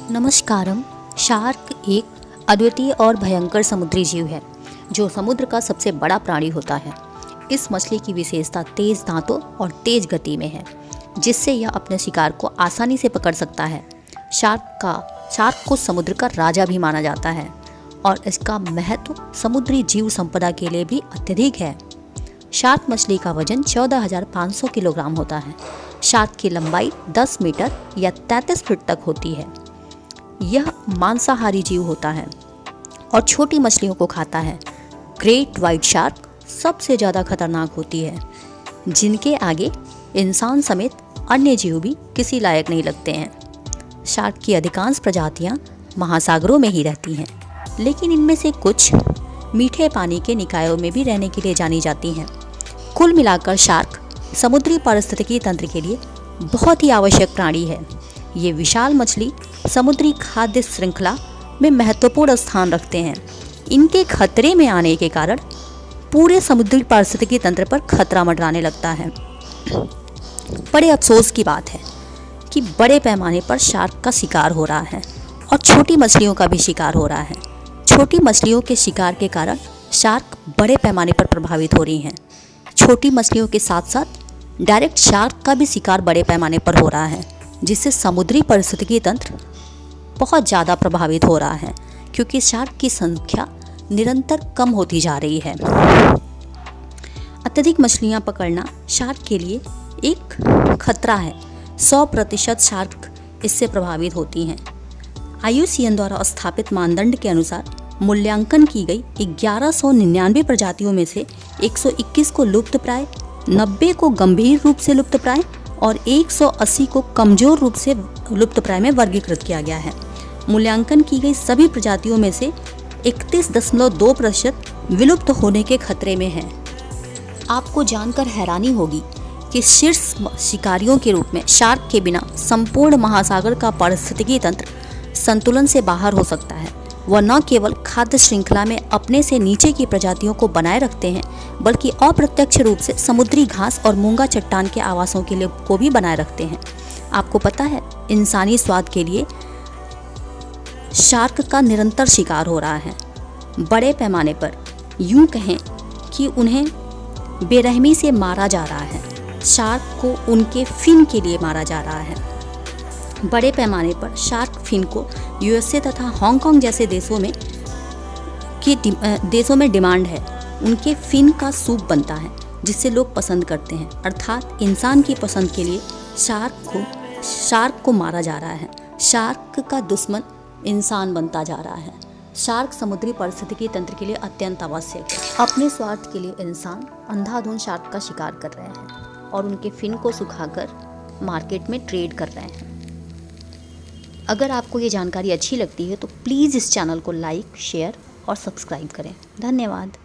नमस्कारम। Shark एक अद्वितीय और भयंकर समुद्री जीव है जो समुद्र का सबसे बड़ा प्राणी होता है। इस मछली की विशेषता तेज दांतों और तेज गति में है, जिससे यह अपने शिकार को आसानी से पकड़ सकता है। शार्क को समुद्र का राजा भी माना जाता है और इसका महत्व समुद्री जीव संपदा के लिए भी अत्यधिक है। शार्क मछली का वजन 14,500 किलोग्राम होता है। शार्क की लंबाई 10 मीटर या 33 फीट तक होती है। यह मांसाहारी जीव होता है और छोटी मछलियों को खाता है। ग्रेट व्हाइट शार्क सबसे ज़्यादा खतरनाक होती है, जिनके आगे इंसान समेत अन्य जीव भी किसी लायक नहीं लगते हैं। शार्क की अधिकांश प्रजातियां महासागरों में ही रहती हैं, लेकिन इनमें से कुछ मीठे पानी के निकायों में भी रहने के लिए जानी जाती हैं। कुल मिलाकर शार्क समुद्री पारिस्थितिकी तंत्र के लिए बहुत ही आवश्यक प्राणी है। ये विशाल मछली समुद्री खाद्य श्रृंखला में महत्वपूर्ण स्थान रखते हैं। इनके खतरे में आने के कारण पूरे समुद्री पारिस्थितिकी तंत्र पर खतरा मंडराने लगता है। बड़े अफसोस की बात है कि बड़े पैमाने पर शार्क का शिकार हो रहा है और छोटी मछलियों का भी शिकार हो रहा है। छोटी मछलियों के शिकार के कारण शार्क बड़े पैमाने पर प्रभावित हो रही हैं। छोटी मछलियों के साथ साथ डायरेक्ट शार्क का भी शिकार बड़े पैमाने पर हो रहा है, जिससे समुद्री पारिस्थितिकी तंत्र बहुत ज़्यादा प्रभावित हो रहा है, क्योंकि शार्क की संख्या निरंतर कम होती जा रही है। अत्यधिक मछलियां पकड़ना शार्क के लिए एक खतरा है। 100% शार्क इससे प्रभावित होती हैं। IUCN द्वारा स्थापित मानदंड के अनुसार मूल्यांकन की गई 1199 प्रजातियों में से 121 को लुप्तप्राय, 90 को गंभीर रूप से लुप्तप्राय और 180 को कमजोर रूप से लुप्तप्राय में वर्गीकृत किया गया है। मूल्यांकन की गई सभी प्रजातियों में से 31.2% विलुप्त होने के खतरे में हैं। आपको जानकर हैरानी होगी कि शीर्ष शिकारियों के रूप में शार्क के बिना संपूर्ण महासागर का पारिस्थितिकी तंत्र संतुलन से बाहर हो सकता है। वह न केवल खाद्य श्रृंखला में अपने से नीचे की प्रजातियों को बनाए रखते हैं, बल्कि अप्रत्यक्ष रूप से समुद्री घास और मूंगा चट्टान के आवासों के लिए को भी बनाए रखते हैं। आपको पता है, इंसानी स्वाद के लिए शार्क का निरंतर शिकार हो रहा है। बड़े पैमाने पर यूं कहें कि उन्हें बेरहमी से मारा जा रहा है। शार्क को उनके फिन के लिए मारा जा रहा है। बड़े पैमाने पर शार्क फिन को USA तथा हांगकांग जैसे देशों में डिमांड है। उनके फिन का सूप बनता है, जिसे लोग पसंद करते हैं। अर्थात इंसान की पसंद के लिए शार्क को मारा जा रहा है। शार्क का दुश्मन इंसान बनता जा रहा है। शार्क समुद्री पारिस्थितिकी तंत्र के लिए अत्यंत आवश्यक है। अपने स्वार्थ के लिए इंसान अंधाधुंध शार्क का शिकार कर रहे हैं और उनके फिन को सुखाकर मार्केट में ट्रेड कर रहे हैं। अगर आपको ये जानकारी अच्छी लगती है तो प्लीज़ इस चैनल को लाइक, शेयर और सब्सक्राइब करें। धन्यवाद।